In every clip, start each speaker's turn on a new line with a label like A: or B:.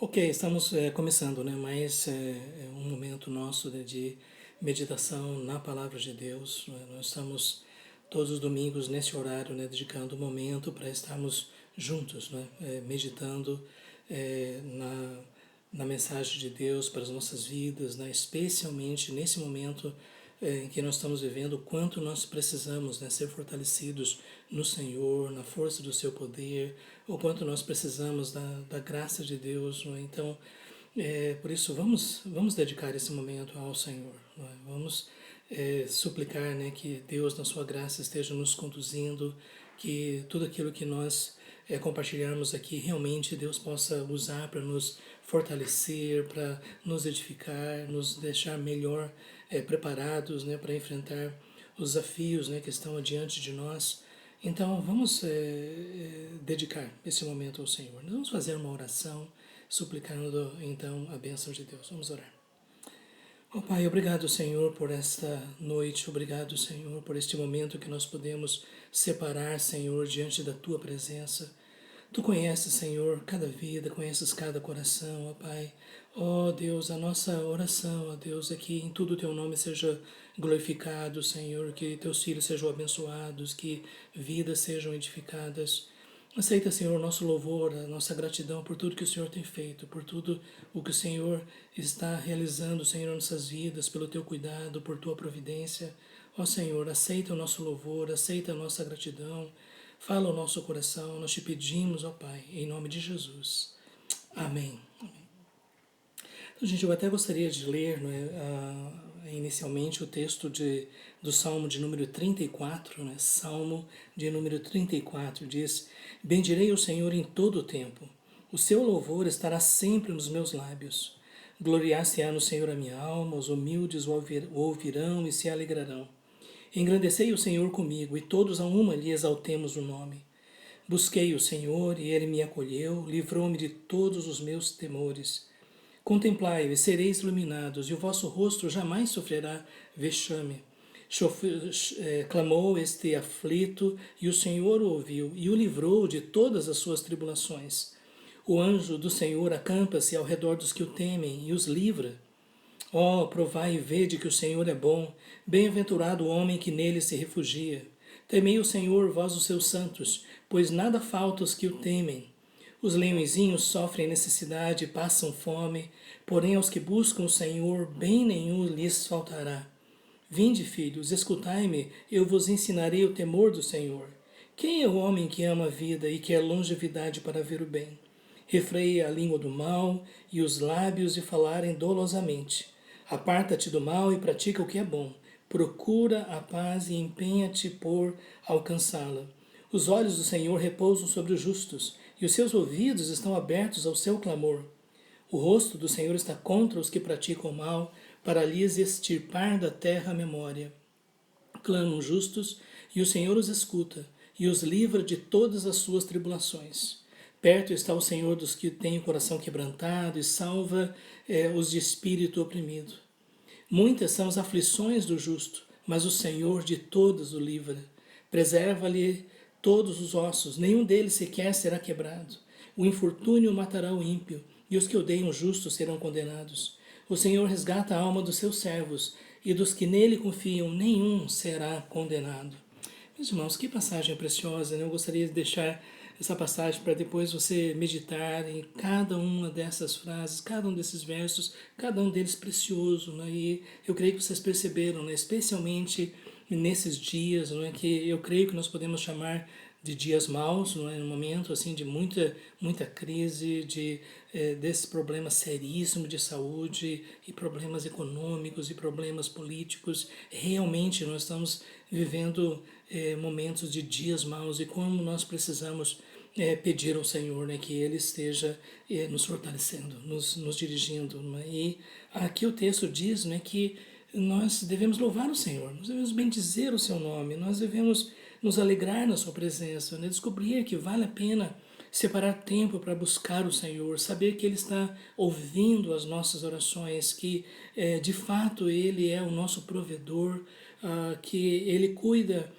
A: Ok, estamos começando, né? Mas é um momento nosso, né, de meditação na Palavra de Deus. Né? Nós estamos todos os domingos nesse horário, né, dedicando um momento para estarmos juntos, né, meditando na mensagem de Deus para as nossas vidas, né, especialmente nesse momento em que nós estamos vivendo, o quanto nós precisamos, né, ser fortalecidos no Senhor, na força do seu poder, o quanto nós precisamos da graça de Deus. Não é? Então, por isso, vamos dedicar esse momento ao Senhor. Não é? Vamos suplicar, né, que Deus, na sua graça, esteja nos conduzindo, que tudo aquilo que nós compartilharmos aqui, realmente Deus possa usar para nos fortalecer, para nos edificar, nos deixar melhor preparados, né, para enfrentar os desafios, né, que estão adiante de nós. Então, vamos dedicar esse momento ao Senhor. Nós vamos fazer uma oração, suplicando então a bênção de Deus. Vamos orar. Oh Pai, obrigado, Senhor, por esta noite. Obrigado, Senhor, por este momento que nós podemos separar, Senhor, diante da Tua presença. Tu conheces, Senhor, cada vida, conheces cada coração, ó Pai. Ó Deus, a nossa oração, ó Deus, é que em tudo o Teu nome seja glorificado, Senhor, que Teus filhos sejam abençoados, que vidas sejam edificadas. Aceita, Senhor, o nosso louvor, a nossa gratidão por tudo que o Senhor tem feito, por tudo o que o Senhor está realizando, Senhor, em nossas vidas, pelo Teu cuidado, por Tua providência. Ó Senhor, aceita o nosso louvor, aceita a nossa gratidão. Fala o nosso coração, nós te pedimos, ó Pai, em nome de Jesus. Amém. Então, gente, eu até gostaria de ler inicialmente o texto do Salmo de número 34, né? Salmo de número 34 diz: Bendirei o Senhor em todo o tempo, o seu louvor estará sempre nos meus lábios. Gloriar-se-á no Senhor a minha alma, os humildes o ouvirão e se alegrarão. Engrandecei o Senhor comigo, e todos a uma lhe exaltemos o nome. Busquei o Senhor, e ele me acolheu, livrou-me de todos os meus temores. Contemplai-o e sereis iluminados, e o vosso rosto jamais sofrerá vexame. Clamou este aflito, e o Senhor o ouviu, e o livrou de todas as suas tribulações. O anjo do Senhor acampa-se ao redor dos que o temem, e os livra. Ó, provai e vede que o Senhor é bom, bem-aventurado o homem que nele se refugia. Temei o Senhor, vós os seus santos, pois nada falta aos que o temem. Os leõezinhos sofrem necessidade e passam fome, porém aos que buscam o Senhor, bem nenhum lhes faltará. Vinde, filhos, escutai-me, eu vos ensinarei o temor do Senhor. Quem é o homem que ama a vida e quer longevidade para ver o bem? Refreia a língua do mal e os lábios de falarem dolosamente. Aparta-te do mal e pratica o que é bom. Procura a paz e empenha-te por alcançá-la. Os olhos do Senhor repousam sobre os justos, e os seus ouvidos estão abertos ao seu clamor. O rosto do Senhor está contra os que praticam o mal, para lhes extirpar da terra a memória. Clamam justos, e o Senhor os escuta, e os livra de todas as suas tribulações. Perto está o Senhor dos que têm o coração quebrantado, e salva os de espírito oprimido. Muitas são as aflições do justo, mas o Senhor de todas o livra. Preserva-lhe todos os ossos, nenhum deles sequer será quebrado. O infortúnio matará o ímpio, e os que odeiam o justo serão condenados. O Senhor resgata a alma dos seus servos, e dos que nele confiam, nenhum será condenado. Meus irmãos, que passagem preciosa, né? Eu gostaria de deixar essa passagem para depois você meditar em cada uma dessas frases, cada um desses versos, cada um deles precioso, né? E eu creio que vocês perceberam, né? Especialmente nesses dias, não é, que eu creio que nós podemos chamar de dias maus, não é, um momento assim de muita crise, desse problema seríssimo de saúde e problemas econômicos e problemas políticos. Realmente nós estamos vivendo momentos de dias maus, e como nós precisamos pedir ao Senhor, né, que Ele esteja nos fortalecendo, nos dirigindo. Né? E aqui o texto diz, né, que nós devemos louvar o Senhor, nós devemos bendizer o seu nome, nós devemos nos alegrar na sua presença, né? Descobrir que vale a pena separar tempo para buscar o Senhor, saber que Ele está ouvindo as nossas orações, que de fato Ele é o nosso provedor, que Ele cuida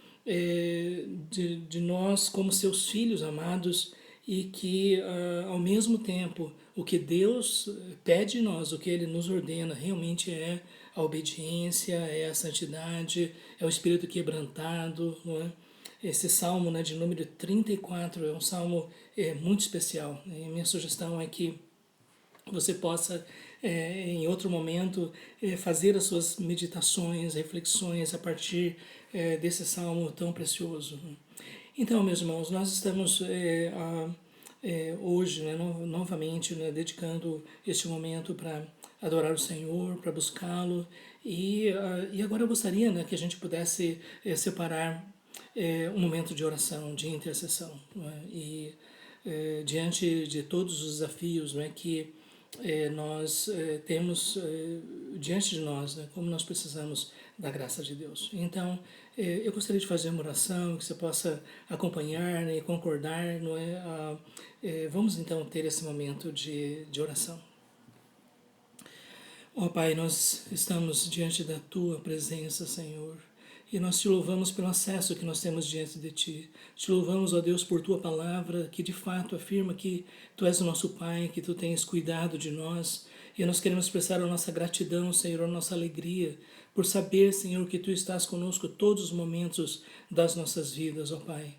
A: de nós como seus filhos amados, e que ao mesmo tempo o que Deus pede de nós, o que Ele nos ordena, realmente é a obediência, é a santidade, é o espírito quebrantado, não é? Esse salmo, né, de número 34 é um salmo muito especial. E minha sugestão é que você possa, em outro momento, fazer as suas meditações, reflexões a partir desse salmo tão precioso. Então, meus irmãos, nós estamos hoje, né, novamente, né, dedicando este momento para adorar o Senhor, para buscá-lo. E agora eu gostaria, né, que a gente pudesse separar um momento de oração, de intercessão. Né, e diante de todos os desafios, né, que nós temos diante de nós, né, como nós precisamos da graça de Deus. Então, eu gostaria de fazer uma oração que você possa acompanhar, né, e concordar, não é? Vamos então ter esse momento de oração. Ó Pai, nós estamos diante da Tua presença, Senhor, e nós te louvamos pelo acesso que nós temos diante de Ti. Te louvamos, ó Deus, por Tua palavra, que de fato afirma que Tu és o nosso Pai, que Tu tens cuidado de nós, e nós queremos expressar a nossa gratidão, Senhor, a nossa alegria, por saber, Senhor, que Tu estás conosco todos os momentos das nossas vidas, ó Pai.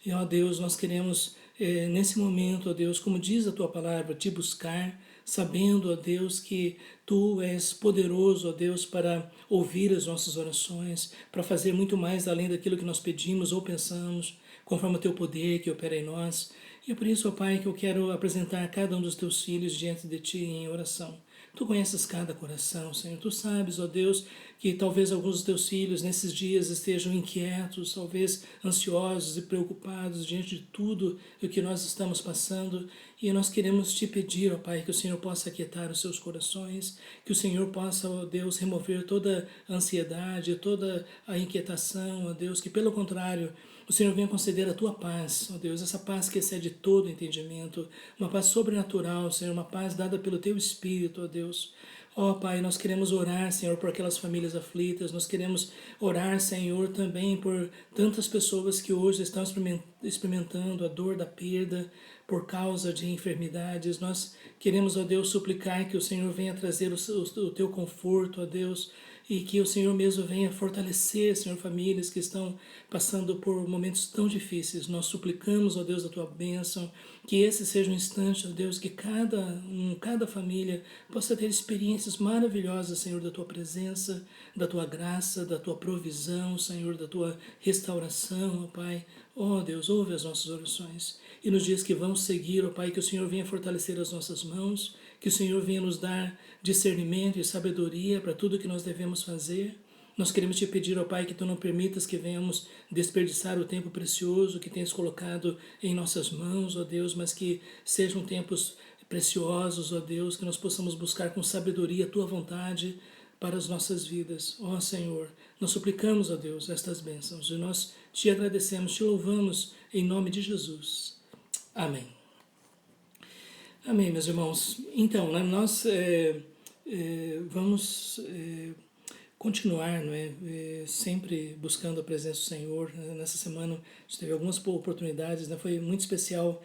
A: E, ó Deus, nós queremos, nesse momento, ó Deus, como diz a Tua palavra, Te buscar, sabendo, ó Deus, que Tu és poderoso, ó Deus, para ouvir as nossas orações, para fazer muito mais além daquilo que nós pedimos ou pensamos, conforme o Teu poder que opera em nós. E é por isso, ó Pai, que eu quero apresentar cada um dos Teus filhos diante de Ti em oração. Tu conheces cada coração, Senhor. Tu sabes, ó Deus, que talvez alguns dos teus filhos nesses dias estejam inquietos, talvez ansiosos e preocupados diante de tudo o que nós estamos passando. E nós queremos te pedir, ó Pai, que o Senhor possa aquietar os seus corações, que o Senhor possa, ó Deus, remover toda a ansiedade, toda a inquietação, ó Deus, que pelo contrário, o Senhor venha conceder a tua paz, ó Deus, essa paz que excede todo entendimento, uma paz sobrenatural, Senhor, uma paz dada pelo teu Espírito, ó Deus. Ó Pai, nós queremos orar, Senhor, por aquelas famílias aflitas, nós queremos orar, Senhor, também por tantas pessoas que hoje estão experimentando a dor da perda por causa de enfermidades. Nós queremos, ó Deus, suplicar que o Senhor venha trazer o teu conforto, ó Deus, e que o Senhor mesmo venha fortalecer, Senhor, famílias que estão passando por momentos tão difíceis. Nós suplicamos, ó Deus, a tua bênção, que esse seja um instante, ó Deus, que cada família possa ter experiências maravilhosas, Senhor, da tua presença, da tua graça, da tua provisão, Senhor, da tua restauração, ó Pai. Ó Deus, ouve as nossas orações. E nos dias que vão seguir, ó Pai, que o Senhor venha fortalecer as nossas mãos, que o Senhor venha nos dar discernimento e sabedoria para tudo que nós devemos fazer. Nós queremos te pedir, ó Pai, que Tu não permitas que venhamos desperdiçar o tempo precioso que Tens colocado em nossas mãos, ó Deus, mas que sejam tempos preciosos, ó Deus, que nós possamos buscar com sabedoria a Tua vontade para as nossas vidas. Ó Senhor, nós suplicamos, ó Deus, estas bênçãos e nós te agradecemos, te louvamos em nome de Jesus. Amém. Amém, meus irmãos. Então, né, nós vamos continuar, não é, sempre buscando a presença do Senhor. Nessa semana a gente teve algumas oportunidades, né, foi muito especial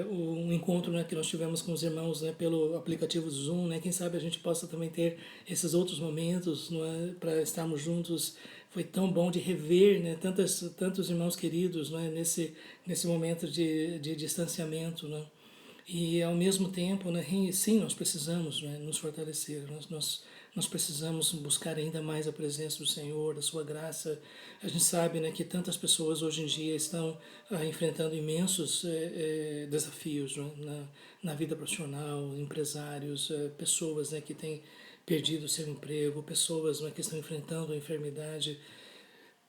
A: um encontro, né, que nós tivemos com os irmãos, né, pelo aplicativo Zoom, né, quem sabe a gente possa também ter esses outros momentos, não é, para estarmos juntos. Foi tão bom de rever, né, tantos irmãos queridos, não é, nesse momento de distanciamento, né. E ao mesmo tempo, né, sim, nós precisamos, né, nos fortalecer, nós precisamos buscar ainda mais a presença do Senhor, a sua graça. A gente sabe, né, que tantas pessoas hoje em dia estão enfrentando imensos desafios, né, na vida profissional, empresários, pessoas, né, que têm perdido o seu emprego, pessoas, né, que estão enfrentando a enfermidade.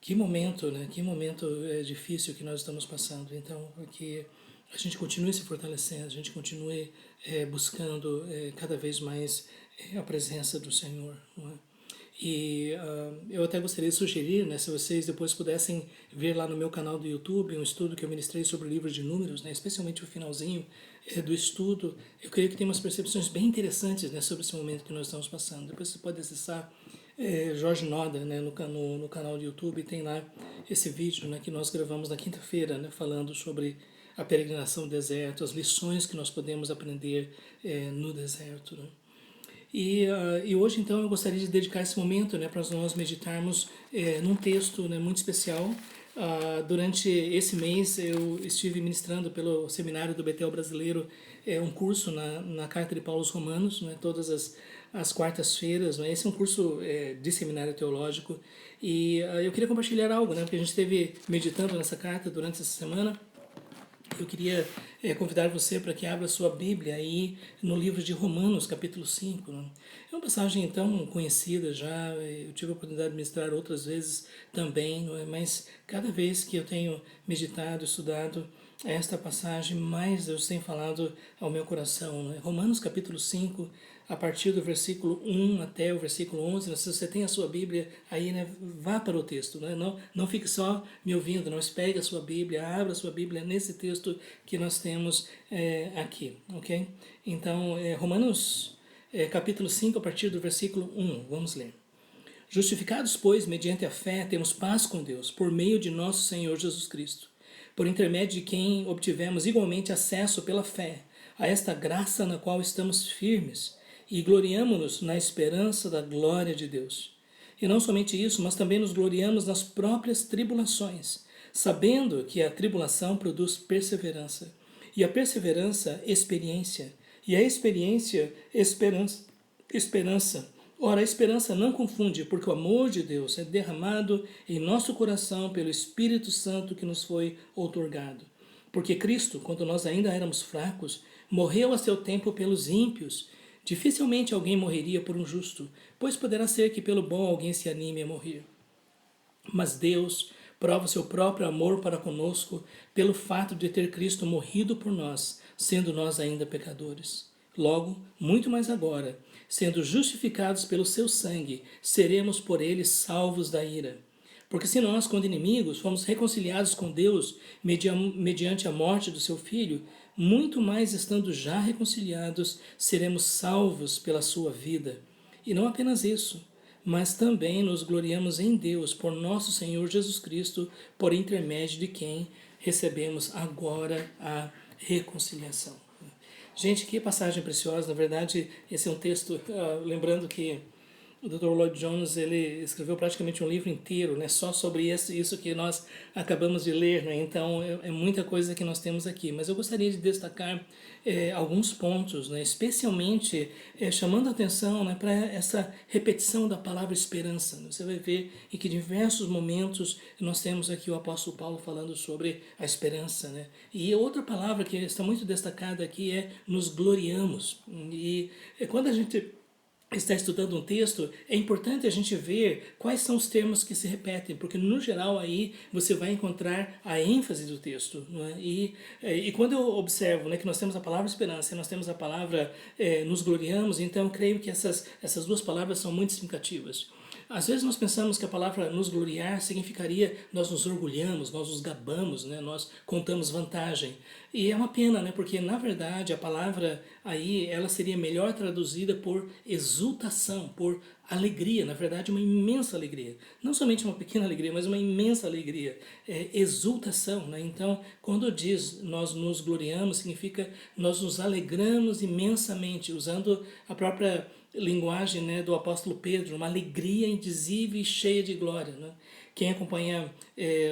A: Que momento, né? Que momento difícil que nós estamos passando. Então, que a gente continue se fortalecendo, a gente continue buscando cada vez mais a presença do Senhor, não é? E eu até gostaria de sugerir, né, se vocês depois pudessem ver lá no meu canal do YouTube um estudo que eu ministrei sobre o livro de Números, né, especialmente o finalzinho do estudo. Eu creio que tem umas percepções bem interessantes, né, sobre esse momento que nós estamos passando. Depois você pode acessar Jorge Noda, né, no canal do YouTube, tem lá esse vídeo, né, que nós gravamos na quinta-feira, né, falando sobre a peregrinação no deserto, as lições que nós podemos aprender no deserto. Né? E hoje, então, eu gostaria de dedicar esse momento, né, para nós meditarmos num texto, né, muito especial. Durante esse mês, eu estive ministrando pelo Seminário do Betel Brasileiro um curso na Carta de Paulo aos Romanos, né, todas as quartas-feiras. Né, esse é um curso de seminário teológico. E eu queria compartilhar algo, né, porque a gente esteve meditando nessa carta durante essa semana. Eu queria convidar você para que abra sua Bíblia aí no livro de Romanos, capítulo 5. Né? É uma passagem tão conhecida já, eu tive a oportunidade de ministrar outras vezes também, não é? Mas cada vez que eu tenho meditado, estudado esta passagem, mais Deus tem falado ao meu coração. Né? Romanos, capítulo 5, a partir do versículo 1 até o versículo 11, né? Se você tem a sua Bíblia aí, né? Vá para o texto, né? Não fique só me ouvindo, não pegue a sua Bíblia, abra a sua Bíblia nesse texto que nós temos aqui, ok? Então, Romanos capítulo 5, a partir do versículo 1, vamos ler. Justificados, pois, mediante a fé, temos paz com Deus, por meio de nosso Senhor Jesus Cristo, por intermédio de quem obtivemos igualmente acesso pela fé a esta graça na qual estamos firmes, e gloriamo-nos na esperança da glória de Deus. E não somente isso, mas também nos gloriamos nas próprias tribulações, sabendo que a tribulação produz perseverança, e a perseverança, experiência, e a experiência, esperança. Ora, a esperança não confunde, porque o amor de Deus é derramado em nosso coração pelo Espírito Santo que nos foi outorgado. Porque Cristo, quando nós ainda éramos fracos, morreu a seu tempo pelos ímpios. Dificilmente alguém morreria por um justo, pois poderá ser que pelo bom alguém se anime a morrer. Mas Deus prova seu próprio amor para conosco pelo fato de ter Cristo morrido por nós, sendo nós ainda pecadores. Logo, muito mais agora, sendo justificados pelo seu sangue, seremos por ele salvos da ira. Porque se nós, quando inimigos, fomos reconciliados com Deus mediante a morte do seu Filho, muito mais estando já reconciliados, seremos salvos pela sua vida. E não apenas isso, mas também nos gloriamos em Deus por nosso Senhor Jesus Cristo, por intermédio de quem recebemos agora a reconciliação. Gente, que passagem preciosa. Na verdade, esse é um texto, lembrando que o Dr. Lloyd Jones ele escreveu praticamente um livro inteiro, né, só sobre isso que nós acabamos de ler, né? Então é muita coisa que nós temos aqui. Mas eu gostaria de destacar alguns pontos, né, especialmente chamando a atenção, né, para essa repetição da palavra esperança. Você vai ver em que diversos momentos nós temos aqui o apóstolo Paulo falando sobre a esperança. Né? E outra palavra que está muito destacada aqui é nos gloriamos. E quando a gente está estudando um texto, é importante a gente ver quais são os termos que se repetem, porque no geral aí você vai encontrar a ênfase do texto. Não é? E quando eu observo, né, que nós temos a palavra esperança e nós temos a palavra nos gloriamos, então eu creio que essas duas palavras são muito significativas. Às vezes nós pensamos que a palavra nos gloriar significaria nós nos orgulhamos, nós nos gabamos, né? Nós contamos vantagem. E é uma pena, né? Porque na verdade a palavra aí ela seria melhor traduzida por exultação, por alegria, na verdade uma imensa alegria. Não somente uma pequena alegria, mas uma imensa alegria. Exultação, né? Então, quando diz nós nos gloriamos, significa nós nos alegramos imensamente, usando a própria linguagem, né, do apóstolo Pedro, uma alegria indizível e cheia de glória. Né? Quem acompanha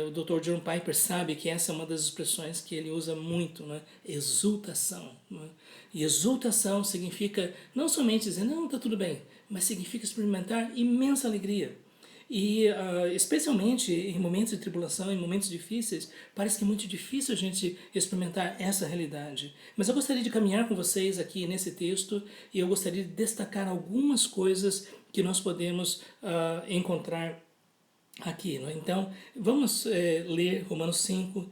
A: o Dr. John Piper sabe que essa é uma das expressões que ele usa muito, né? Exultação. Né? E exultação significa não somente dizer, não, está tudo bem, mas significa experimentar imensa alegria. E especialmente em momentos de tribulação, em momentos difíceis, parece que é muito difícil a gente experimentar essa realidade. Mas eu gostaria de caminhar com vocês aqui nesse texto e eu gostaria de destacar algumas coisas que nós podemos encontrar aqui. Não é? Então, vamos ler Romanos 5,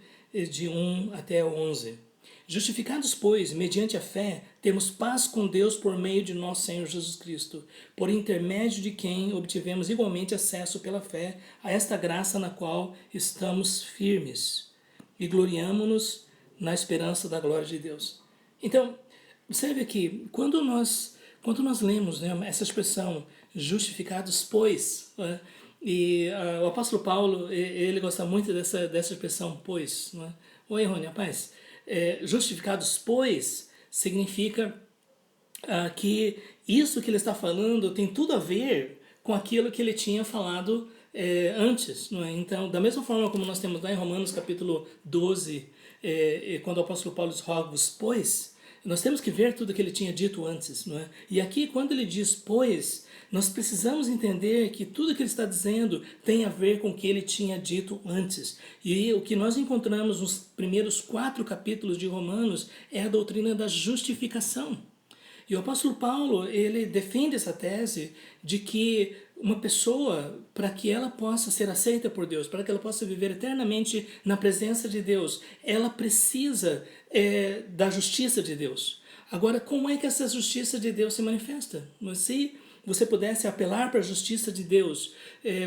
A: de 1 até 11. Justificados, pois, mediante a fé, temos paz com Deus por meio de nosso Senhor Jesus Cristo, por intermédio de quem obtivemos igualmente acesso pela fé a esta graça na qual estamos firmes e gloriamo-nos na esperança da glória de Deus. Então, observe aqui, quando nós lemos, né, essa expressão, justificados, pois, né, e o apóstolo Paulo, ele gosta muito dessa expressão, pois. Né? Oi, Rony, rapaz. justificados, pois, significa que isso que ele está falando tem tudo a ver com aquilo que ele tinha falado antes. Não é? Então, da mesma forma como nós temos lá em Romanos capítulo 12, quando o apóstolo Paulo diz rogo-vos, pois, nós temos que ver tudo que ele tinha dito antes. Não é? E aqui, quando ele diz pois, nós precisamos entender que tudo que ele está dizendo tem a ver com o que ele tinha dito antes. E o que nós encontramos nos primeiros 4 capítulos de Romanos é a doutrina da justificação. E o apóstolo Paulo, ele defende essa tese de que uma pessoa, para que ela possa ser aceita por Deus, para que ela possa viver eternamente na presença de Deus, ela precisa da justiça de Deus. Agora, como é que essa justiça de Deus se manifesta? Se você pudesse apelar para a justiça de Deus,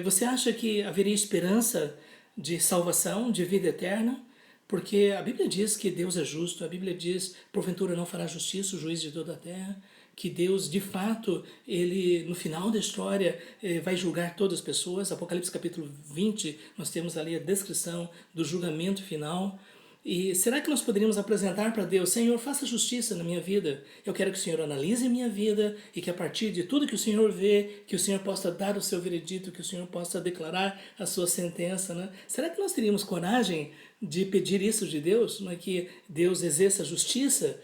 A: você acha que haveria esperança de salvação, de vida eterna? Porque a Bíblia diz que Deus é justo, a Bíblia diz, porventura não fará justiça o juiz de toda a terra, que Deus, de fato, ele no final da história vai julgar todas as pessoas. Apocalipse capítulo 20, nós temos ali a descrição do julgamento final. E será que nós poderíamos apresentar para Deus, Senhor, faça justiça na minha vida. Eu quero que o Senhor analise a minha vida e que a partir de tudo que o Senhor vê, que o Senhor possa dar o seu veredito, que o Senhor possa declarar a sua sentença. Né? Será que nós teríamos coragem de pedir isso de Deus? Não é que Deus exerça justiça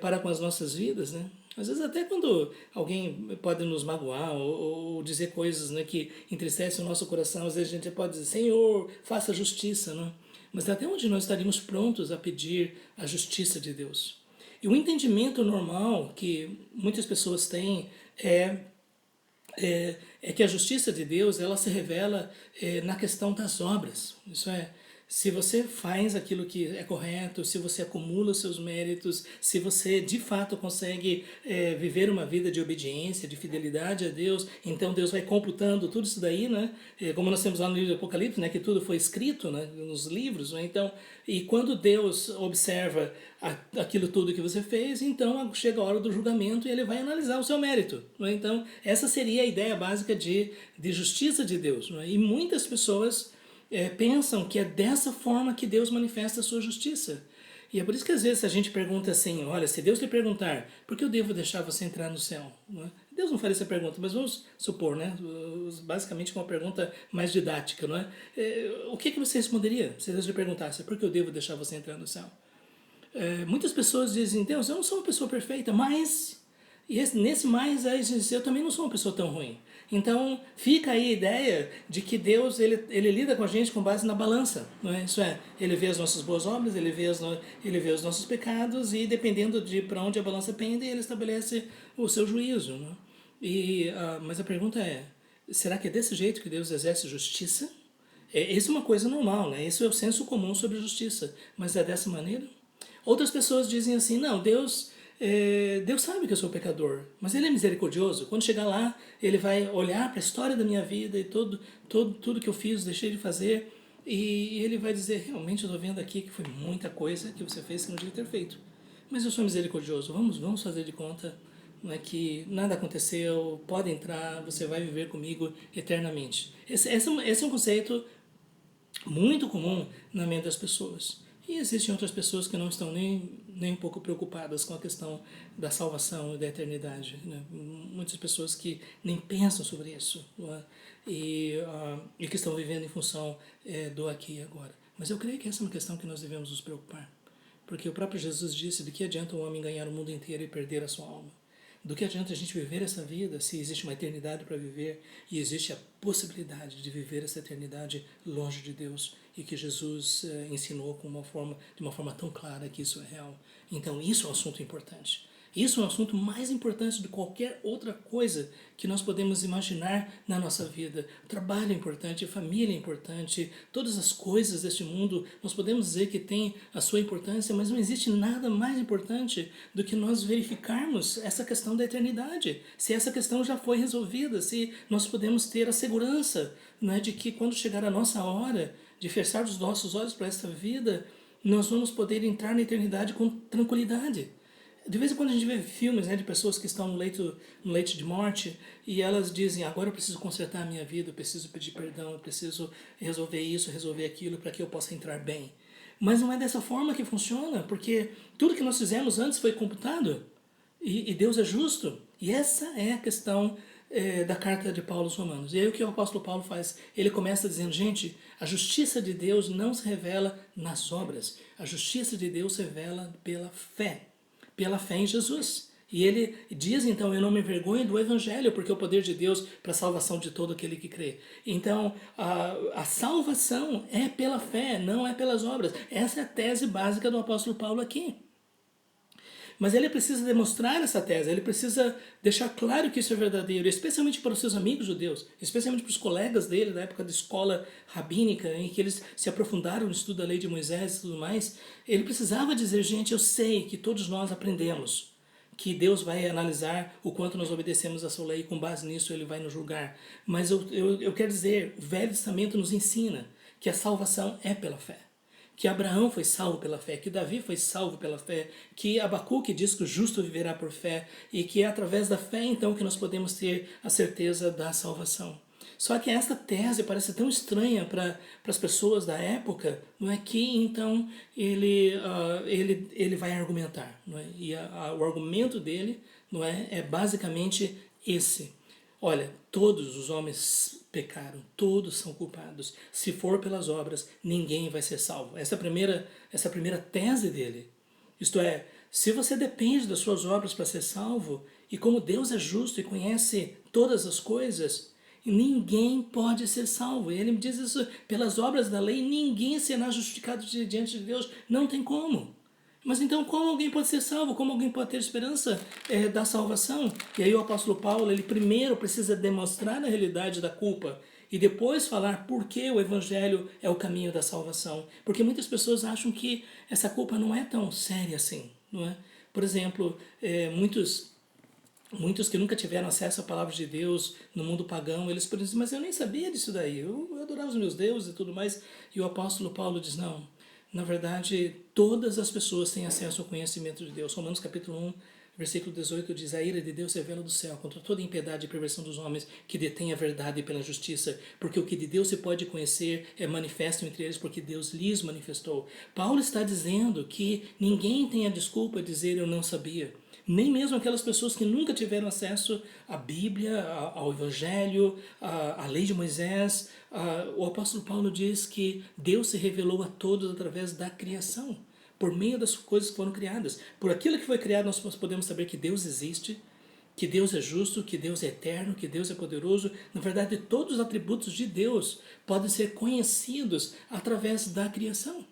A: para com as nossas vidas, né? Às vezes até quando alguém pode nos magoar ou dizer coisas, né, que entristecem o nosso coração, às vezes a gente pode dizer, Senhor, faça justiça, né? Mas até onde nós estaríamos prontos a pedir a justiça de Deus? E o entendimento normal que muitas pessoas têm é que a justiça de Deus ela se revela na questão das obras. Isso é, se você faz aquilo que é correto, se você acumula os seus méritos, se você de fato consegue viver uma vida de obediência, de fidelidade a Deus, então Deus vai computando tudo isso daí, né? Como nós temos lá no livro do Apocalipse, né? Que tudo foi escrito, né? Nos livros, né? Então, e quando Deus observa aquilo tudo que você fez, então chega a hora do julgamento e ele vai analisar o seu mérito. Né? Então, essa seria a ideia básica de justiça de Deus. Né? E muitas pessoas pensam que é dessa forma que Deus manifesta a sua justiça. E é por isso que às vezes a gente pergunta assim, olha, se Deus lhe perguntar, por que eu devo deixar você entrar no céu? Não é? Deus não faria essa pergunta, mas vamos supor, né? Basicamente uma pergunta mais didática, não é? O que você responderia se Deus lhe perguntasse, por que eu devo deixar você entrar no céu? Muitas pessoas dizem, Deus, eu não sou uma pessoa perfeita, mas... E nesse mais, eu também não sou uma pessoa tão ruim. Então, fica aí a ideia de que Deus, ele lida com a gente com base na balança. Não é? Isso é, ele vê as nossas boas obras, ele vê os nossos pecados e dependendo de para onde a balança pende, ele estabelece o seu juízo. Não é? Mas a pergunta é, será que é desse jeito que Deus exerce justiça? Isso é uma coisa normal, né? Isso é o senso comum sobre justiça. Mas é dessa maneira? Outras pessoas dizem assim, não, Deus sabe que eu sou pecador, mas Ele é misericordioso. Quando chegar lá, Ele vai olhar para a história da minha vida e tudo que eu fiz, deixei de fazer, e Ele vai dizer, realmente eu estou vendo aqui que foi muita coisa que você fez que não devia ter feito. Mas eu sou misericordioso, vamos fazer de conta, né, que nada aconteceu, pode entrar, você vai viver comigo eternamente. Esse é um conceito muito comum na mente das pessoas. E existem outras pessoas que não estão nem um pouco preocupadas com a questão da salvação e da eternidade. Né? Muitas pessoas que nem pensam sobre isso, né? e que estão vivendo em função do aqui e agora. Mas eu creio que essa é uma questão que nós devemos nos preocupar. Porque o próprio Jesus disse, de que adianta um homem ganhar o mundo inteiro e perder a sua alma? Do que adianta a gente viver essa vida se existe uma eternidade para viver e existe a possibilidade de viver essa eternidade longe de Deus e que Jesus ensinou de uma forma tão clara que isso é real. Então isso é um assunto importante. Isso é um assunto mais importante do que qualquer outra coisa que nós podemos imaginar na nossa vida. O trabalho é importante, a família é importante, todas as coisas deste mundo, nós podemos dizer que tem a sua importância, mas não existe nada mais importante do que nós verificarmos essa questão da eternidade. Se essa questão já foi resolvida, se nós podemos ter a segurança, né, de que quando chegar a nossa hora de fechar os nossos olhos para esta vida, nós vamos poder entrar na eternidade com tranquilidade. De vez em quando a gente vê filmes, né, de pessoas que estão no leito de morte e elas dizem, agora eu preciso consertar a minha vida, eu preciso pedir perdão, eu preciso resolver isso, resolver aquilo para que eu possa entrar bem. Mas não é dessa forma que funciona, porque tudo que nós fizemos antes foi computado. E Deus é justo. E essa é a questão da carta de Paulo aos Romanos. E aí o que o apóstolo Paulo faz? Ele começa dizendo, gente, a justiça de Deus não se revela nas obras. A justiça de Deus se revela pela fé em Jesus. E ele diz, então, eu não me envergonho do Evangelho, porque é o poder de Deus para a salvação de todo aquele que crê. Então, a salvação é pela fé, não é pelas obras. Essa é a tese básica do apóstolo Paulo aqui. Mas ele precisa demonstrar essa tese, ele precisa deixar claro que isso é verdadeiro, especialmente para os seus amigos judeus, especialmente para os colegas dele da época da escola rabínica, em que eles se aprofundaram no estudo da lei de Moisés e tudo mais. Ele precisava dizer, gente, eu sei que todos nós aprendemos, que Deus vai analisar o quanto nós obedecemos a sua lei e com base nisso ele vai nos julgar. Mas eu quero dizer, o Velho Testamento nos ensina que a salvação é pela fé. Que Abraão foi salvo pela fé, que Davi foi salvo pela fé, que Abacuque diz que o justo viverá por fé, e que é através da fé então que nós podemos ter a certeza da salvação. Só que essa tese parece tão estranha para as pessoas da época, não é que então ele vai argumentar, não é? E o argumento dele, não é basicamente esse. Olha, todos os homens pecaram, todos são culpados. Se for pelas obras, ninguém vai ser salvo. Essa é a primeira tese dele. Isto é, se você depende das suas obras para ser salvo, e como Deus é justo e conhece todas as coisas, ninguém pode ser salvo. E ele me diz isso, pelas obras da lei, ninguém será justificado diante de Deus. Não tem como. Mas então como alguém pode ser salvo? Como alguém pode ter esperança da salvação? E aí o apóstolo Paulo, ele primeiro precisa demonstrar a realidade da culpa e depois falar por que o evangelho é o caminho da salvação. Porque muitas pessoas acham que essa culpa não é tão séria assim, não é? Por exemplo, muitos que nunca tiveram acesso à palavra de Deus no mundo pagão, eles podem dizer, mas eu nem sabia disso daí, eu adorava os meus deuses e tudo mais. E o apóstolo Paulo diz, não, na verdade, todas as pessoas têm acesso ao conhecimento de Deus. Romanos capítulo 1, versículo 18 diz, a ira de Deus se revela do céu contra toda a impiedade e perversão dos homens que detêm a verdade pela justiça, porque o que de Deus se pode conhecer é manifesto entre eles, porque Deus lhes manifestou. Paulo está dizendo que ninguém tem a desculpa de dizer eu não sabia. Nem mesmo aquelas pessoas que nunca tiveram acesso à Bíblia, ao Evangelho, à lei de Moisés. O apóstolo Paulo diz que Deus se revelou a todos através da criação, por meio das coisas que foram criadas. Por aquilo que foi criado, nós podemos saber que Deus existe, que Deus é justo, que Deus é eterno, que Deus é poderoso. Na verdade, todos os atributos de Deus podem ser conhecidos através da criação.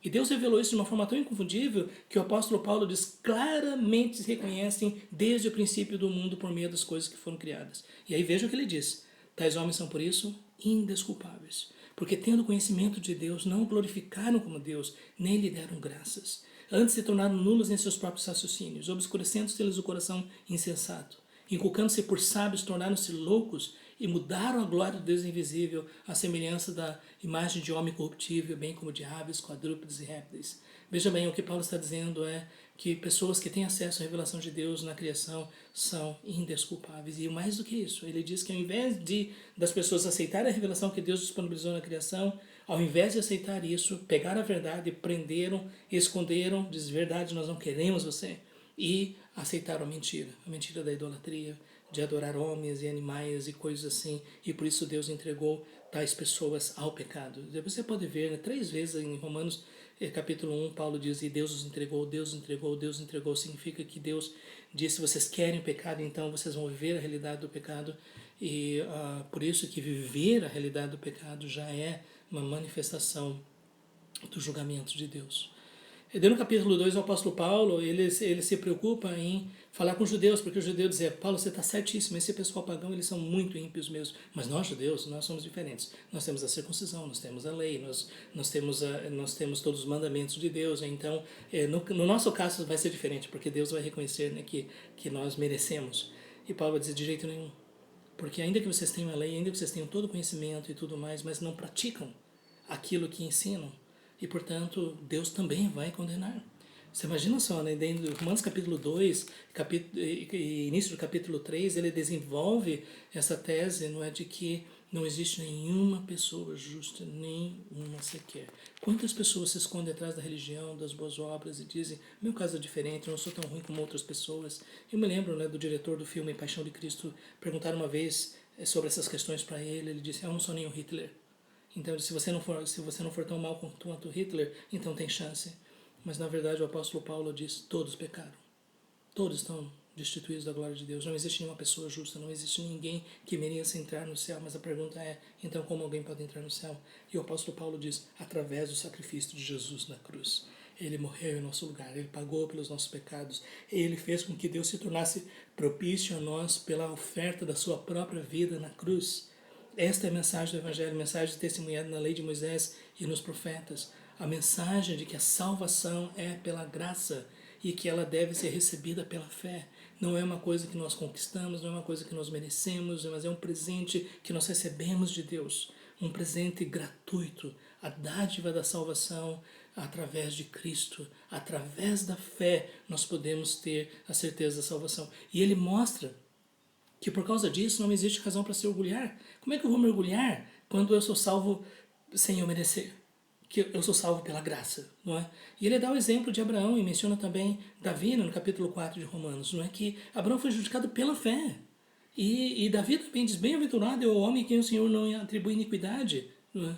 A: E Deus revelou isso de uma forma tão inconfundível que o apóstolo Paulo diz claramente se reconhecem desde o princípio do mundo por meio das coisas que foram criadas. E aí veja o que ele diz. Tais homens são por isso indesculpáveis, porque tendo conhecimento de Deus não o glorificaram como Deus, nem lhe deram graças. Antes se tornaram nulos em seus próprios raciocínios, obscurecendo-se-lhes o coração insensato. Inculcando-se por sábios, tornaram-se loucos e mudaram a glória do Deus invisível, à semelhança da imagem de homem corruptível, bem como de aves, quadrúpedes e répteis. Veja bem, o que Paulo está dizendo é que pessoas que têm acesso à revelação de Deus na criação são indesculpáveis. E mais do que isso, ele diz que ao invés das pessoas aceitarem a revelação que Deus disponibilizou na criação, ao invés de aceitar isso, pegaram a verdade, prenderam, esconderam, diz verdade, nós não queremos você, e aceitaram a mentira da idolatria, de adorar homens e animais e coisas assim, e por isso Deus entregou tais pessoas ao pecado. Você pode ver, né, 3 vezes em Romanos capítulo 1, Paulo diz, e Deus os entregou, Deus os entregou, Deus os entregou, significa que Deus disse, vocês querem o pecado, então vocês vão viver a realidade do pecado, e por isso que viver a realidade do pecado já é uma manifestação do julgamento de Deus. E daí no capítulo 2, o apóstolo Paulo, ele se preocupa em falar com os judeus, porque os judeus dizem, Paulo, você está certíssimo, esse pessoal pagão, eles são muito ímpios mesmo, mas nós judeus, nós somos diferentes. Nós temos a circuncisão, nós temos a lei, nós temos todos os mandamentos de Deus, então no nosso caso vai ser diferente, porque Deus vai reconhecer, né, que nós merecemos. E Paulo vai dizer, de jeito nenhum, porque ainda que vocês tenham a lei, ainda que vocês tenham todo o conhecimento e tudo mais, mas não praticam aquilo que ensinam, e portanto Deus também vai condenar. Você imagina só, né? Dentro de Romanos capítulo 2, início do capítulo 3, ele desenvolve essa tese, não é, de que Não existe nenhuma pessoa justa, nenhuma sequer. Quantas pessoas se escondem atrás da religião, das boas obras e dizem, meu caso é diferente, eu não sou tão ruim como outras pessoas. Eu me lembro, né, do diretor do filme Paixão de Cristo, perguntaram uma vez sobre essas questões para ele disse, eu não sou nem o Hitler. Então, se você não for tão mal quanto Hitler, então tem chance. Mas na verdade o apóstolo Paulo diz, todos pecaram. Todos estão destituídos da glória de Deus. Não existe nenhuma pessoa justa, não existe ninguém que mereça entrar no céu. Mas a pergunta é, então como alguém pode entrar no céu? E o apóstolo Paulo diz, através do sacrifício de Jesus na cruz. Ele morreu em nosso lugar, Ele pagou pelos nossos pecados. Ele fez com que Deus se tornasse propício a nós pela oferta da sua própria vida na cruz. Esta é a mensagem do Evangelho, a mensagem testemunhada na lei de Moisés e nos profetas. A mensagem de que a salvação é pela graça e que ela deve ser recebida pela fé. Não é uma coisa que nós conquistamos, não é uma coisa que nós merecemos, mas é um presente que nós recebemos de Deus. Um presente gratuito, a dádiva da salvação através de Cristo. Através da fé nós podemos ter a certeza da salvação. E ele mostra que por causa disso não existe razão para se orgulhar. Como é que eu vou me orgulhar quando eu sou salvo sem eu merecer? Que eu sou salvo pela graça, não é? E ele dá o exemplo de Abraão e menciona também Davi no capítulo 4 de Romanos, não é? Que Abraão foi justificado pela fé. E Davi também diz, bem-aventurado é o homem a quem o Senhor não atribui iniquidade, não é?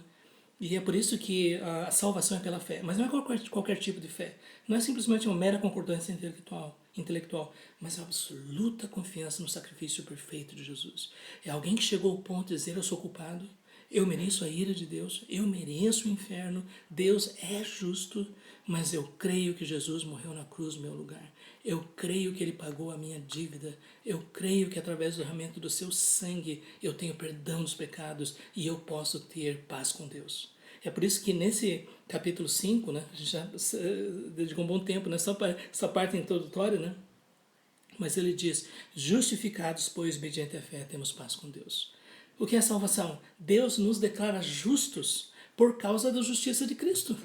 A: E é por isso que a salvação é pela fé. Mas não é qualquer tipo de fé. Não é simplesmente uma mera concordância intelectual, mas é absoluta confiança no sacrifício perfeito de Jesus. É alguém que chegou ao ponto de dizer, eu sou culpado, eu mereço a ira de Deus, eu mereço o inferno, Deus é justo, mas eu creio que Jesus morreu na cruz no meu lugar. Eu creio que Ele pagou a minha dívida. Eu creio que através do derramamento do seu sangue eu tenho perdão dos pecados e eu posso ter paz com Deus. É por isso que nesse capítulo 5, né, a gente já dedicou um bom tempo nessa parte introdutória, né? Mas ele diz, justificados, pois, mediante a fé, temos paz com Deus. O que é salvação? Deus nos declara justos por causa da justiça de Cristo.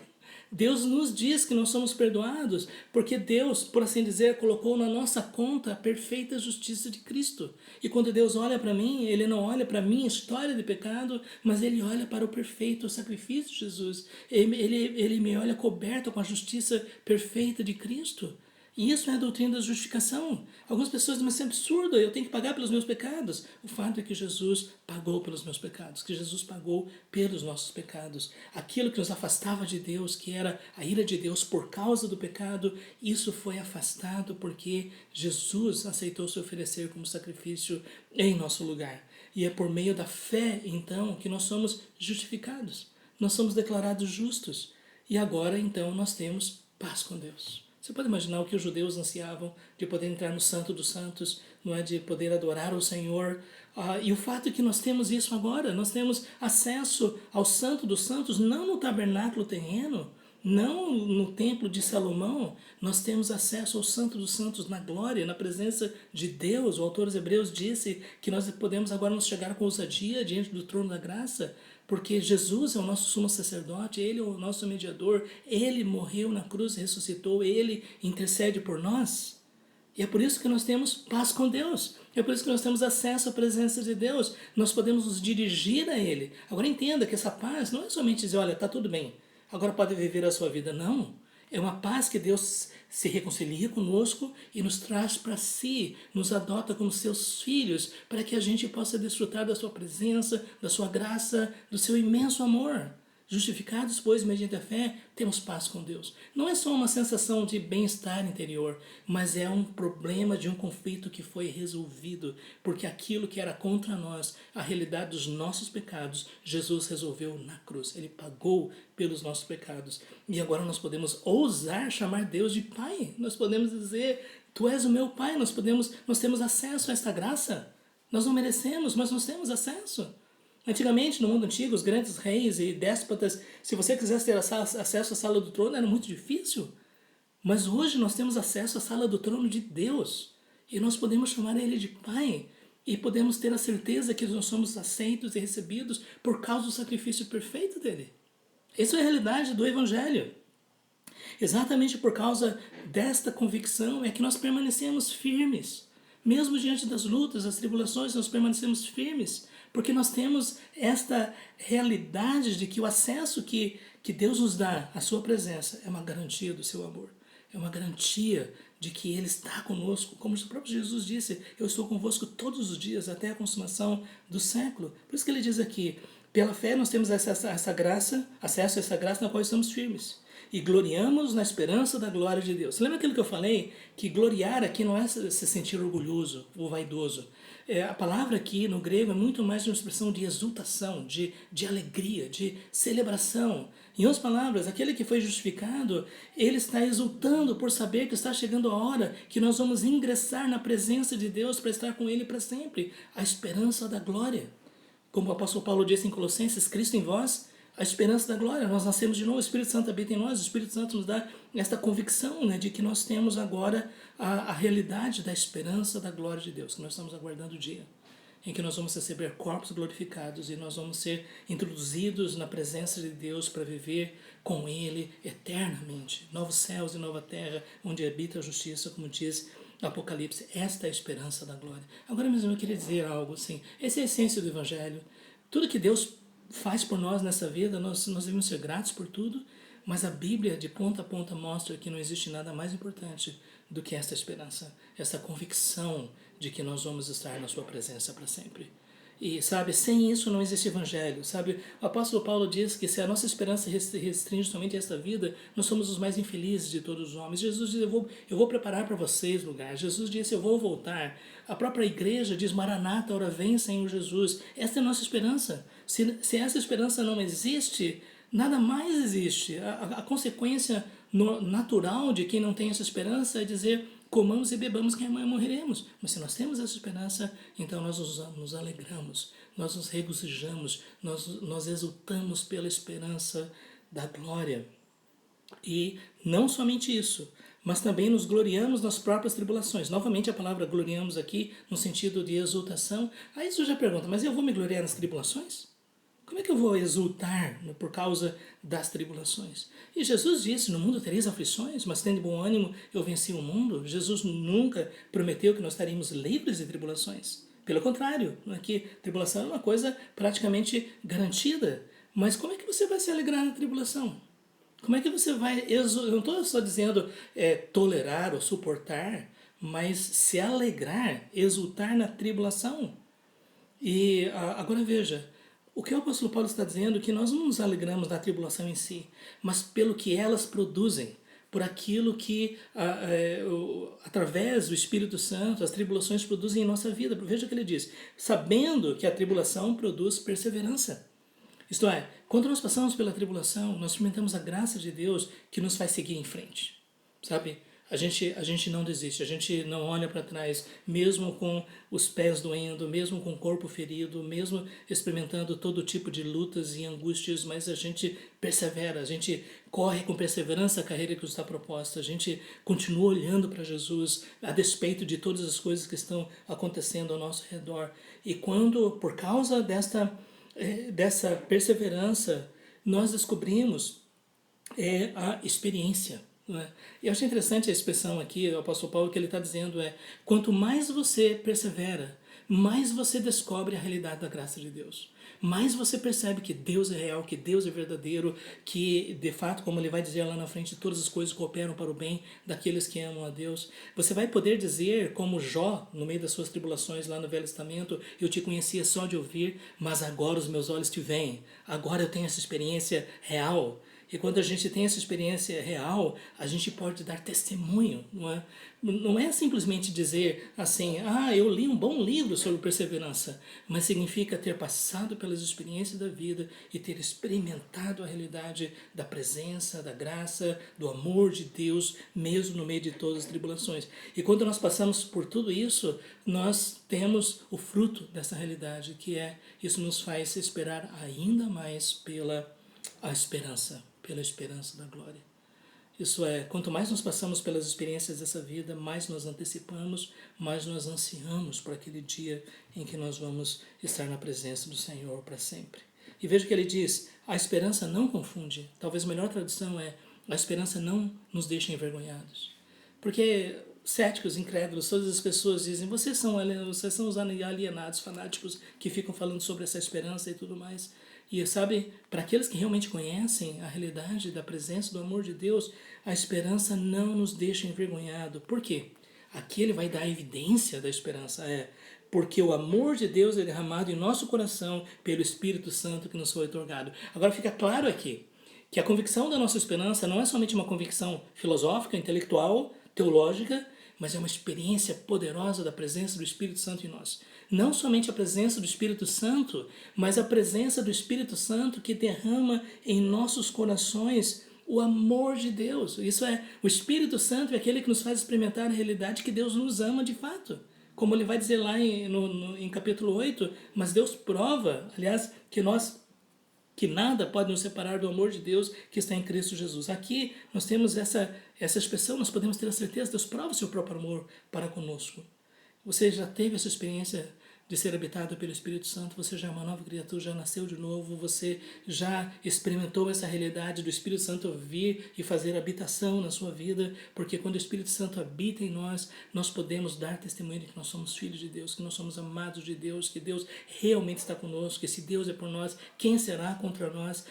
A: Deus nos diz que nós somos perdoados porque Deus, por assim dizer, colocou na nossa conta a perfeita justiça de Cristo. E quando Deus olha para mim, Ele não olha para a minha história de pecado, mas Ele olha para o perfeito sacrifício de Jesus. Ele me olha coberto com a justiça perfeita de Cristo. E isso é a doutrina da justificação. Algumas pessoas dizem, mas isso é absurdo, eu tenho que pagar pelos meus pecados. O fato é que Jesus pagou pelos meus pecados, que Jesus pagou pelos nossos pecados. Aquilo que nos afastava de Deus, que era a ira de Deus por causa do pecado, isso foi afastado porque Jesus aceitou se oferecer como sacrifício em nosso lugar. E é por meio da fé, então, que nós somos justificados. Nós somos declarados justos. E agora, então, nós temos paz com Deus. Você pode imaginar o que os judeus ansiavam de poder entrar no Santo dos Santos, não é, de poder adorar o Senhor. E o fato é que nós temos isso agora, nós temos acesso ao Santo dos Santos, não no tabernáculo terreno, não no templo de Salomão, nós temos acesso ao Santo dos Santos na glória, na presença de Deus. O autor dos Hebreus disse que nós podemos agora nos chegar com ousadia diante do trono da graça, porque Jesus é o nosso sumo sacerdote, Ele é o nosso mediador, Ele morreu na cruz e ressuscitou, Ele intercede por nós. E é por isso que nós temos paz com Deus, é por isso que nós temos acesso à presença de Deus, nós podemos nos dirigir a Ele. Agora entenda que essa paz não é somente dizer, olha, está tudo bem, agora pode viver a sua vida, não. É uma paz que Deus se reconcilia conosco e nos traz para si, nos adota como seus filhos, para que a gente possa desfrutar da sua presença, da sua graça, do seu imenso amor. Justificados, pois, mediante a fé, temos paz com Deus. Não é só uma sensação de bem-estar interior, mas é um problema de um conflito que foi resolvido, porque aquilo que era contra nós, a realidade dos nossos pecados, Jesus resolveu na cruz. Ele pagou pelos nossos pecados. E agora nós podemos ousar chamar Deus de Pai. Nós podemos dizer, Tu és o meu Pai. Nós temos acesso a esta graça. Nós não merecemos, mas nós temos acesso. Antigamente, no mundo antigo, os grandes reis e déspotas, se você quisesse ter acesso à sala do trono, era muito difícil. Mas hoje nós temos acesso à sala do trono de Deus. E nós podemos chamar Ele de Pai. E podemos ter a certeza que nós somos aceitos e recebidos por causa do sacrifício perfeito dEle. Essa é a realidade do Evangelho. Exatamente por causa desta convicção é que nós permanecemos firmes. Mesmo diante das lutas, das tribulações, nós permanecemos firmes. Porque nós temos esta realidade de que o acesso que Deus nos dá à sua presença é uma garantia do seu amor. É uma garantia de que Ele está conosco. Como o próprio Jesus disse, eu estou convosco todos os dias até a consumação do século. Por isso que Ele diz aqui, pela fé nós temos acesso a essa graça na qual estamos firmes. E gloriamos na esperança da glória de Deus. Lembra aquilo que eu falei? Que gloriar aqui não é se sentir orgulhoso ou vaidoso. A palavra aqui no grego é muito mais uma expressão de exultação, de alegria, de celebração. Em outras palavras, aquele que foi justificado, ele está exultando por saber que está chegando a hora que nós vamos ingressar na presença de Deus para estar com Ele para sempre. A esperança da glória. Como o apóstolo Paulo disse em Colossenses, Cristo em vós, a esperança da glória. Nós nascemos de novo, o Espírito Santo habita em nós, o Espírito Santo nos dá esta convicção, né, de que nós temos agora a realidade da esperança da glória de Deus, que nós estamos aguardando o dia em que nós vamos receber corpos glorificados e nós vamos ser introduzidos na presença de Deus para viver com Ele eternamente. Novos céus e nova terra, onde habita a justiça, como diz Apocalipse. Esta é a esperança da glória. Agora mesmo eu queria dizer algo assim. Essa é a essência do Evangelho. Tudo que Deus faz por nós nessa vida, nós devemos ser gratos por tudo, mas a Bíblia de ponta a ponta mostra que não existe nada mais importante do que esta esperança, essa convicção de que nós vamos estar na sua presença para sempre. E sabe, sem isso não existe evangelho, sabe? O apóstolo Paulo diz que se a nossa esperança restringe somente a esta vida, nós somos os mais infelizes de todos os homens. Jesus diz, eu vou preparar para vocês lugar. Jesus disse, eu vou voltar. A própria igreja diz, Maranata, ora vem, Senhor Jesus. Esta é a nossa esperança. Se essa esperança não existe, nada mais existe. A consequência natural de quem não tem essa esperança é dizer, comamos e bebamos que amanhã morreremos. Mas se nós temos essa esperança, então nós nos alegramos, nós nos regozijamos, nós exultamos pela esperança da glória. E não somente isso, mas também nos gloriamos nas próprias tribulações. Novamente a palavra gloriamos aqui no sentido de exultação. Aí você já pergunta, mas eu vou me gloriar nas tribulações? Como é que eu vou exultar por causa das tribulações? E Jesus disse, no mundo tereis aflições, mas tende bom ânimo, eu venci o mundo. Jesus nunca prometeu que nós estaríamos livres de tribulações. Pelo contrário, aqui tribulação é uma coisa praticamente garantida. Mas como é que você vai se alegrar na tribulação? Como é que você vai exultar? Eu não estou só dizendo tolerar ou suportar, mas se alegrar, exultar na tribulação. E agora veja, o que o apóstolo Paulo está dizendo é que nós não nos alegramos da tribulação em si, mas pelo que elas produzem, por aquilo que, através do Espírito Santo, as tribulações produzem em nossa vida. Veja o que ele diz, sabendo que a tribulação produz perseverança. Isto é, quando nós passamos pela tribulação, nós experimentamos a graça de Deus que nos faz seguir em frente, sabe? A gente não desiste, a gente não olha para trás, mesmo com os pés doendo, mesmo com o corpo ferido, mesmo experimentando todo tipo de lutas e angústias, mas a gente persevera, a gente corre com perseverança a carreira que nos está proposta, a gente continua olhando para Jesus, a despeito de todas as coisas que estão acontecendo ao nosso redor. E quando, por causa dessa perseverança, nós descobrimos a experiência. E eu acho interessante a expressão aqui, o apóstolo Paulo, que ele está dizendo quanto mais você persevera, mais você descobre a realidade da graça de Deus. Mais você percebe que Deus é real, que Deus é verdadeiro, que de fato, como ele vai dizer lá na frente, todas as coisas cooperam para o bem daqueles que amam a Deus. Você vai poder dizer, como Jó, no meio das suas tribulações lá no Velho Testamento, eu te conhecia só de ouvir, mas agora os meus olhos te veem. Agora eu tenho essa experiência real. E quando a gente tem essa experiência real, a gente pode dar testemunho, não é? Não é simplesmente dizer assim, eu li um bom livro sobre perseverança, mas significa ter passado pelas experiências da vida e ter experimentado a realidade da presença, da graça, do amor de Deus, mesmo no meio de todas as tribulações. E quando nós passamos por tudo isso, nós temos o fruto dessa realidade, que isso nos faz esperar ainda mais pela esperança da glória. Isso é, quanto mais nós passamos pelas experiências dessa vida, mais nós antecipamos, mais nós ansiamos por aquele dia em que nós vamos estar na presença do Senhor para sempre. E veja o que ele diz, a esperança não confunde. Talvez a melhor tradução a esperança não nos deixa envergonhados. Porque céticos, incrédulos, todas as pessoas dizem, vocês são os alienados, fanáticos, que ficam falando sobre essa esperança e tudo mais. E sabe, para aqueles que realmente conhecem a realidade da presença do amor de Deus, a esperança não nos deixa envergonhado. Por quê? Aqui ele vai dar a evidência da esperança, porque o amor de Deus é derramado em nosso coração pelo Espírito Santo que nos foi otorgado. Agora fica claro aqui que a convicção da nossa esperança não é somente uma convicção filosófica, intelectual, teológica, mas é uma experiência poderosa da presença do Espírito Santo em nós. Não somente a presença do Espírito Santo, mas a presença do Espírito Santo que derrama em nossos corações o amor de Deus. Isso é, o Espírito Santo é aquele que nos faz experimentar a realidade que Deus nos ama de fato. Como ele vai dizer lá em capítulo 8, mas Deus prova, aliás, que nada pode nos separar do amor de Deus que está em Cristo Jesus. Aqui nós temos essa expressão, nós podemos ter a certeza, Deus prova o seu próprio amor para conosco. Você já teve essa experiência de ser habitado pelo Espírito Santo, você já é uma nova criatura, já nasceu de novo, você já experimentou essa realidade do Espírito Santo vir e fazer habitação na sua vida, porque quando o Espírito Santo habita em nós, nós podemos dar testemunho de que nós somos filhos de Deus, que nós somos amados de Deus, que Deus realmente está conosco, que se Deus é por nós, quem será contra nós?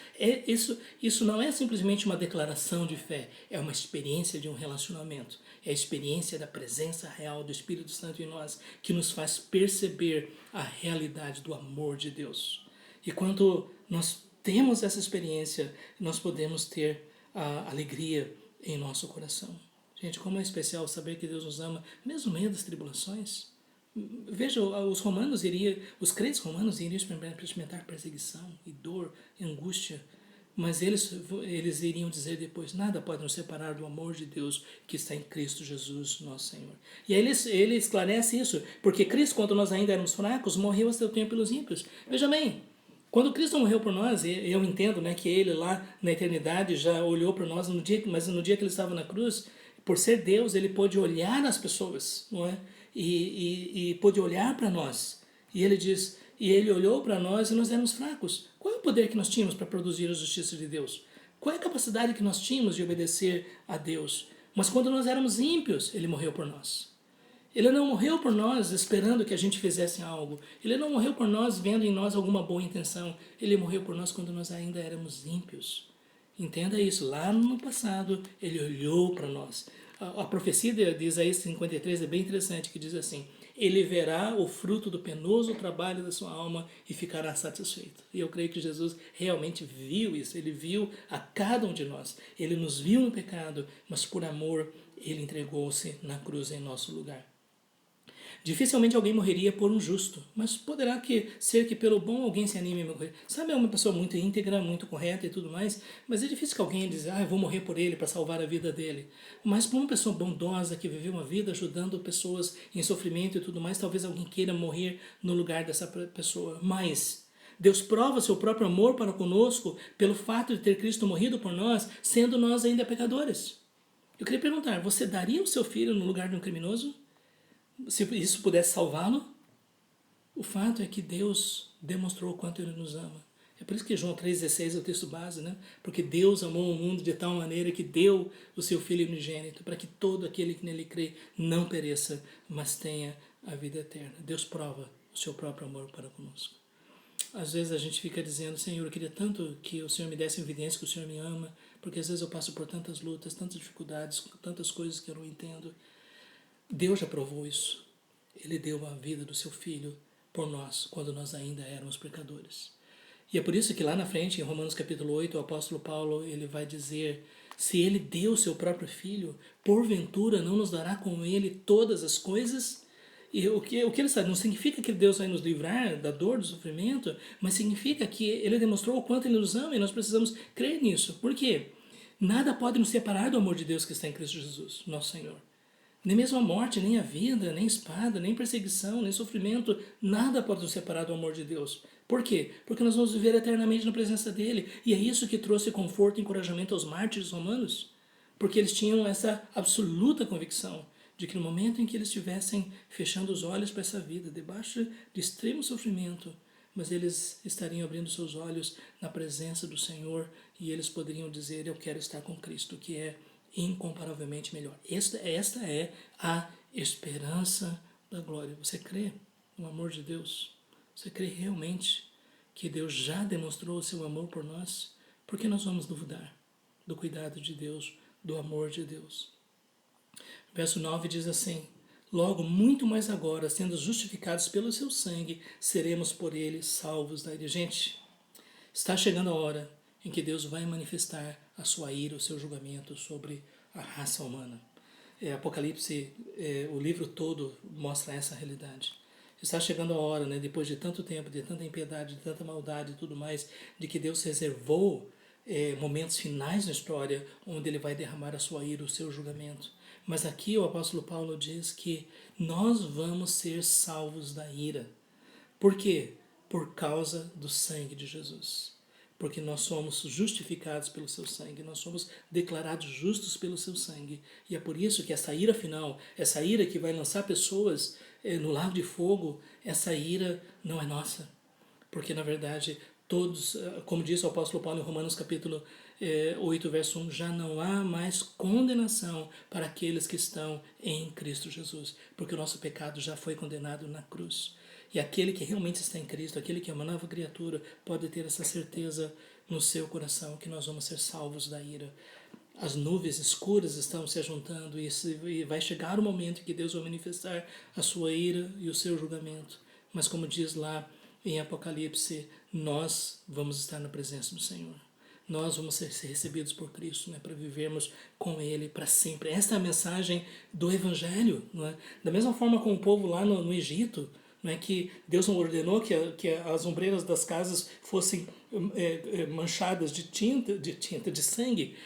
A: Isso não é simplesmente uma declaração de fé, é uma experiência de um relacionamento, é a experiência da presença real do Espírito Santo em nós, que nos faz perceber a realidade do amor de Deus. E quando nós temos essa experiência, nós podemos ter a alegria em nosso coração. Gente, como é especial saber que Deus nos ama, mesmo no meio das tribulações. Veja, os crentes romanos iriam experimentar perseguição e dor e angústia, mas eles iriam dizer depois, nada pode nos separar do amor de Deus que está em Cristo Jesus, nosso Senhor. E aí ele esclarece isso, porque Cristo, quando nós ainda éramos fracos, morreu a seu tempo pelos ímpios. Veja bem, quando Cristo morreu por nós, eu entendo, né, que ele lá na eternidade já olhou para nós, mas no dia que ele estava na cruz, por ser Deus, ele pôde olhar as pessoas, não é? E pôde olhar para nós. E ele diz, e ele olhou para nós e nós éramos fracos. Qual é o poder que nós tínhamos para produzir a justiça de Deus? Qual é a capacidade que nós tínhamos de obedecer a Deus? Mas quando nós éramos ímpios, ele morreu por nós. Ele não morreu por nós esperando que a gente fizesse algo. Ele não morreu por nós vendo em nós alguma boa intenção. Ele morreu por nós quando nós ainda éramos ímpios. Entenda isso. Lá no passado, ele olhou para nós. A profecia de Isaías 53 é bem interessante, que diz assim, ele verá o fruto do penoso trabalho da sua alma e ficará satisfeito. E eu creio que Jesus realmente viu isso, ele viu a cada um de nós. Ele nos viu no pecado, mas por amor ele entregou-se na cruz em nosso lugar. Dificilmente alguém morreria por um justo, mas poderá ser que pelo bom alguém se anime a morrer. Sabe, é uma pessoa muito íntegra, muito correta e tudo mais, mas é difícil que alguém diz, eu vou morrer por ele para salvar a vida dele. Mas por uma pessoa bondosa que viveu uma vida ajudando pessoas em sofrimento e tudo mais, talvez alguém queira morrer no lugar dessa pessoa. Mas Deus prova seu próprio amor para conosco pelo fato de ter Cristo morrido por nós, sendo nós ainda pecadores. Eu queria perguntar, você daria o seu filho no lugar de um criminoso? Se isso pudesse salvá-lo? O fato é que Deus demonstrou o quanto Ele nos ama. É por isso que João 3,16 é o texto base, né? Porque Deus amou o mundo de tal maneira que deu o seu Filho unigênito, para que todo aquele que nele crê não pereça, mas tenha a vida eterna. Deus prova o seu próprio amor para conosco. Às vezes a gente fica dizendo, Senhor, eu queria tanto que o Senhor me desse evidência que o Senhor me ama, porque às vezes eu passo por tantas lutas, tantas dificuldades, tantas coisas que eu não entendo. Deus já provou isso. Ele deu a vida do seu Filho por nós, quando nós ainda éramos pecadores. E é por isso que lá na frente, em Romanos capítulo 8, o apóstolo Paulo ele vai dizer, se ele deu o seu próprio Filho, porventura não nos dará com ele todas as coisas? E o que ele sabe não significa que Deus vai nos livrar da dor, do sofrimento, mas significa que ele demonstrou o quanto ele nos ama e nós precisamos crer nisso. Por quê? Nada pode nos separar do amor de Deus que está em Cristo Jesus, nosso Senhor. Nem mesmo a morte, nem a vida, nem espada, nem perseguição, nem sofrimento, nada pode nos separar do amor de Deus. Por quê? Porque nós vamos viver eternamente na presença dele. E é isso que trouxe conforto e encorajamento aos mártires romanos. Porque eles tinham essa absoluta convicção de que no momento em que eles estivessem fechando os olhos para essa vida, debaixo de extremo sofrimento, mas eles estariam abrindo seus olhos na presença do Senhor e eles poderiam dizer, eu quero estar com Cristo, que é incomparavelmente melhor. Esta é a esperança da glória. Você crê no amor de Deus? Você crê realmente que Deus já demonstrou o seu amor por nós? Por que nós vamos duvidar do cuidado de Deus, do amor de Deus? Verso 9 diz assim: logo, muito mais agora, sendo justificados pelo seu sangue, seremos por ele salvos da ira. Gente, está chegando a hora em que Deus vai manifestar a sua ira, o seu julgamento sobre a raça humana. Apocalipse, o livro todo mostra essa realidade. Está chegando a hora, né, depois de tanto tempo, de tanta impiedade, de tanta maldade e tudo mais, de que Deus reservou momentos finais na história onde ele vai derramar a sua ira, o seu julgamento. Mas aqui o apóstolo Paulo diz que nós vamos ser salvos da ira. Por quê? Por causa do sangue de Jesus. Porque nós somos justificados pelo seu sangue, nós somos declarados justos pelo seu sangue. E é por isso que essa ira final, essa ira que vai lançar pessoas no lago de fogo, essa ira não é nossa. Porque, na verdade, todos, como diz o apóstolo Paulo em Romanos capítulo 8, verso 1, já não há mais condenação para aqueles que estão em Cristo Jesus, porque o nosso pecado já foi condenado na cruz. E aquele que realmente está em Cristo, aquele que é uma nova criatura, pode ter essa certeza no seu coração que nós vamos ser salvos da ira. As nuvens escuras estão se juntando e vai chegar o momento em que Deus vai manifestar a sua ira e o seu julgamento. Mas como diz lá em Apocalipse, nós vamos estar na presença do Senhor. Nós vamos ser recebidos por Cristo, né, para vivermos com Ele para sempre. Esta é a mensagem do Evangelho. Não é? Da mesma forma como o povo lá no Egito, não é, que Deus ordenou que as ombreiras das casas fossem manchadas de sangue.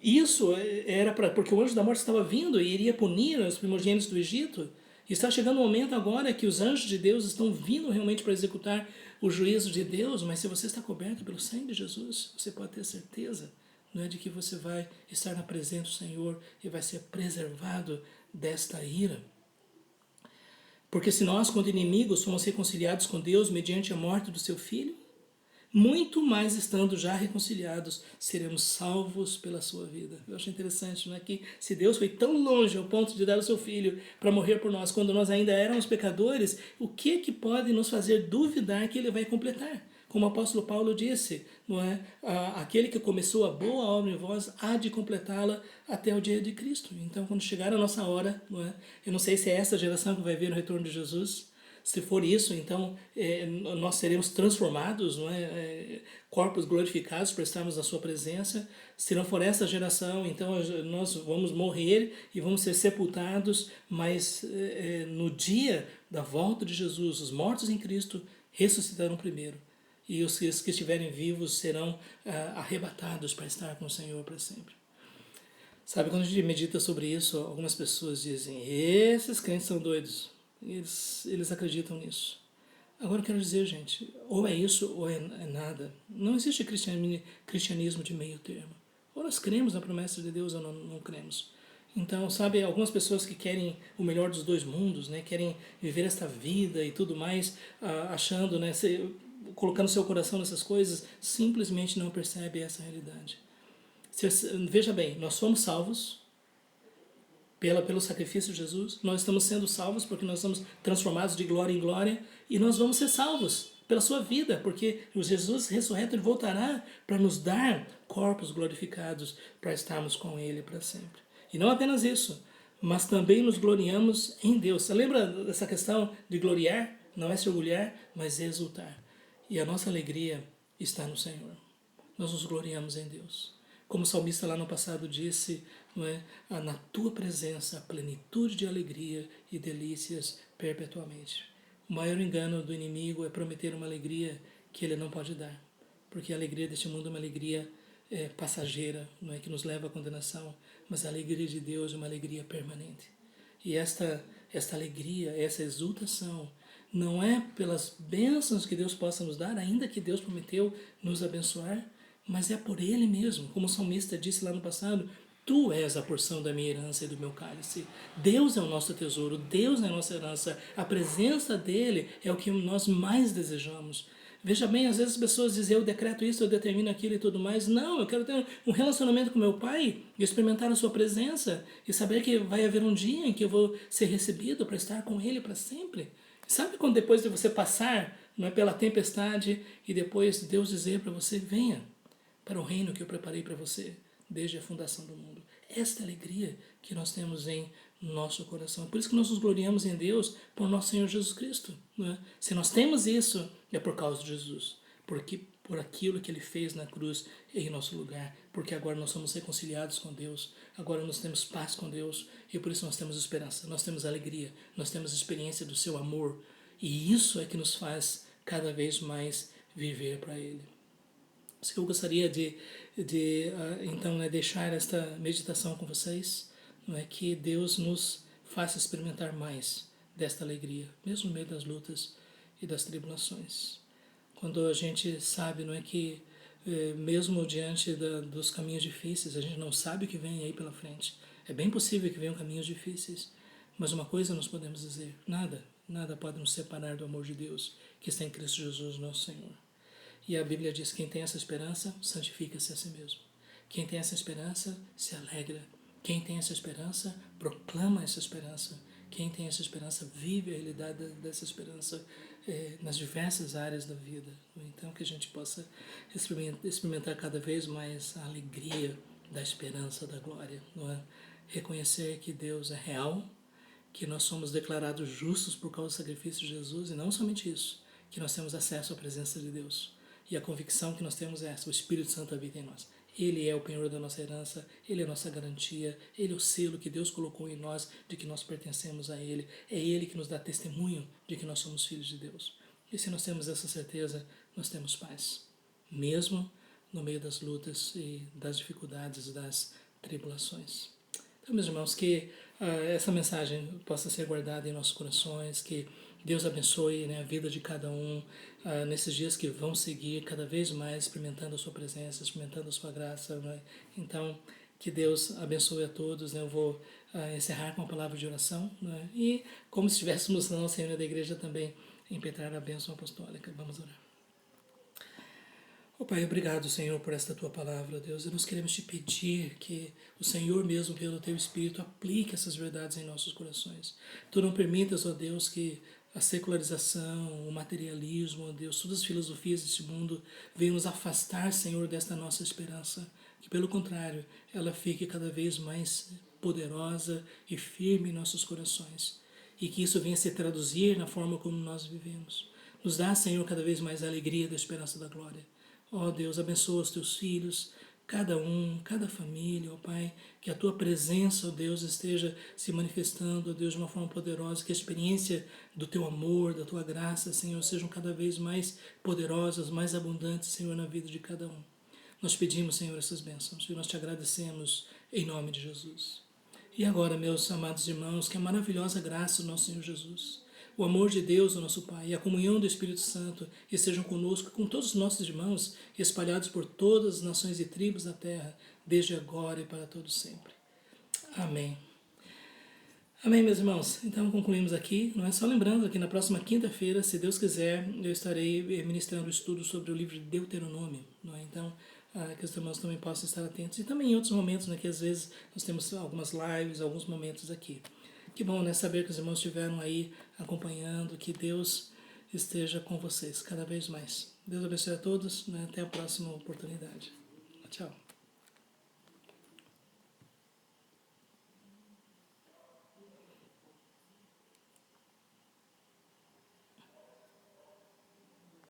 A: Isso era porque o anjo da morte estava vindo e iria punir os primogênitos do Egito. E está chegando o momento agora que os anjos de Deus estão vindo realmente para executar o juízo de Deus, mas se você está coberto pelo sangue de Jesus, você pode ter certeza, não é, de que você vai estar na presença do Senhor e vai ser preservado desta ira. Porque se nós, quando inimigos, somos reconciliados com Deus mediante a morte do seu Filho, muito mais estando já reconciliados, seremos salvos pela sua vida. Eu acho interessante, não é, que se Deus foi tão longe ao ponto de dar o seu Filho para morrer por nós, quando nós ainda éramos pecadores, o que pode nos fazer duvidar que Ele vai completar? Como o apóstolo Paulo disse, não é? Aquele que começou a boa obra em vós há de completá-la até o dia de Cristo. Então, quando chegar a nossa hora, não é? Eu não sei se é essa geração que vai ver o retorno de Jesus. Se for isso, então nós seremos transformados, não é? Corpos glorificados para estarmos na sua presença. Se não for essa geração, então nós vamos morrer e vamos ser sepultados, mas no dia da volta de Jesus, os mortos em Cristo ressuscitarão primeiro. E os que estiverem vivos serão arrebatados para estar com o Senhor para sempre. Sabe, quando a gente medita sobre isso, algumas pessoas dizem: esses crentes são doidos. Eles acreditam nisso. Agora eu quero dizer, gente, ou é isso ou é nada. Não existe cristianismo de meio termo. Ou nós cremos na promessa de Deus ou não cremos. Então, sabe, algumas pessoas que querem o melhor dos dois mundos, né, querem viver esta vida e tudo mais, achando, né, colocando seu coração nessas coisas, simplesmente não percebe essa realidade. Veja bem, nós somos salvos pelo sacrifício de Jesus, nós estamos sendo salvos porque nós somos transformados de glória em glória e nós vamos ser salvos pela sua vida, porque o Jesus ressurreto ele voltará para nos dar corpos glorificados para estarmos com Ele para sempre. E não apenas isso, mas também nos gloriamos em Deus. Você lembra dessa questão de gloriar? Não é se orgulhar, mas exultar. E a nossa alegria está no Senhor. Nós nos gloriamos em Deus. Como o salmista lá no passado disse, não é? Na tua presença, a plenitude de alegria e delícias perpetuamente. O maior engano do inimigo é prometer uma alegria que ele não pode dar. Porque a alegria deste mundo é uma alegria passageira, não é, que nos leva à condenação, mas a alegria de Deus é uma alegria permanente. E esta alegria, essa exultação, não é pelas bênçãos que Deus possa nos dar, ainda que Deus prometeu nos abençoar, mas é por Ele mesmo. Como o salmista disse lá no passado, Tu és a porção da minha herança e do meu cálice. Deus é o nosso tesouro, Deus é a nossa herança. A presença dEle é o que nós mais desejamos. Veja bem, às vezes as pessoas dizem, eu decreto isso, eu determino aquilo e tudo mais. Não, eu quero ter um relacionamento com meu Pai e experimentar a sua presença e saber que vai haver um dia em que eu vou ser recebido para estar com Ele para sempre. Sabe quando depois de você passar, não é, pela tempestade e depois Deus dizer para você, venha para o reino que eu preparei para você desde a fundação do mundo. Esta é a alegria que nós temos em nosso coração. Por isso que nós nos gloriamos em Deus por nosso Senhor Jesus Cristo. Não é? Se nós temos isso, é por causa de Jesus. Porque por aquilo que Ele fez na cruz em nosso lugar. Porque agora nós somos reconciliados com Deus. Agora nós temos paz com Deus. E por isso nós temos esperança, nós temos alegria, nós temos experiência do seu amor. E isso é que nos faz cada vez mais viver para Ele. Eu gostaria de então, deixar esta meditação com vocês, não é, que Deus nos faça experimentar mais desta alegria, mesmo no meio das lutas e das tribulações. Quando a gente sabe, não é, que mesmo diante dos caminhos difíceis, a gente não sabe o que vem aí pela frente. É bem possível que venham caminhos difíceis, mas uma coisa nós podemos dizer: nada pode nos separar do amor de Deus que está em Cristo Jesus, nosso Senhor. E a Bíblia diz: quem tem essa esperança, santifica-se a si mesmo. Quem tem essa esperança, se alegra. Quem tem essa esperança, proclama essa esperança. Quem tem essa esperança, vive a realidade dessa esperança nas diversas áreas da vida. Então, que a gente possa experimentar cada vez mais a alegria da esperança da glória. Não é? Reconhecer que Deus é real, que nós somos declarados justos por causa do sacrifício de Jesus, e não somente isso, que nós temos acesso à presença de Deus. E a convicção que nós temos é essa: o Espírito Santo habita em nós. Ele é o penhor da nossa herança, Ele é a nossa garantia, Ele é o selo que Deus colocou em nós de que nós pertencemos a Ele. É Ele que nos dá testemunho de que nós somos filhos de Deus. E se nós temos essa certeza, nós temos paz, mesmo no meio das lutas e das dificuldades, das tribulações. Então, meus irmãos, que essa mensagem possa ser guardada em nossos corações, que Deus abençoe, né, a vida de cada um nesses dias que vão seguir, cada vez mais experimentando a sua presença, experimentando a sua graça. Né? Então, que Deus abençoe a todos. Né? Eu vou encerrar com uma palavra de oração, né? E como se estivéssemos na nossa reunião da igreja também, impetrar a bênção apostólica. Vamos orar. Oh, Pai, obrigado, Senhor, por esta Tua palavra, Deus. E nós queremos Te pedir que o Senhor mesmo, pelo Teu Espírito, aplique essas verdades em nossos corações. Tu não permitas, ó Deus, que a secularização, o materialismo, ó Deus, todas as filosofias deste mundo venham nos afastar, Senhor, desta nossa esperança. Que, pelo contrário, ela fique cada vez mais poderosa e firme em nossos corações. E que isso venha se traduzir na forma como nós vivemos. Nos dá, Senhor, cada vez mais a alegria da esperança da glória. Ó Deus, abençoa os Teus filhos, cada um, cada família, ó Pai, que a Tua presença, ó Deus, esteja se manifestando, ó Deus, de uma forma poderosa, que a experiência do Teu amor, da Tua graça, Senhor, sejam cada vez mais poderosas, mais abundantes, Senhor, na vida de cada um. Nós pedimos, Senhor, essas bênçãos e nós Te agradecemos em nome de Jesus. E agora, meus amados irmãos, que a maravilhosa graça do nosso Senhor Jesus, o amor de Deus, o nosso Pai, e a comunhão do Espírito Santo estejam conosco, com todos os nossos irmãos, espalhados por todas as nações e tribos da terra, desde agora e para todos sempre. Amém. Amém, meus irmãos. Então concluímos aqui. Não é só lembrando que na próxima quinta-feira, se Deus quiser, eu estarei ministrando o estudo sobre o livro de Deuteronômio. Não é? Então, que os irmãos também possam estar atentos. E também em outros momentos, né, que às vezes nós temos algumas lives, alguns momentos aqui. Que bom, né, saber que os irmãos estiveram aí acompanhando, que Deus esteja com vocês cada vez mais. Deus abençoe a todos, né, até a próxima oportunidade. Tchau.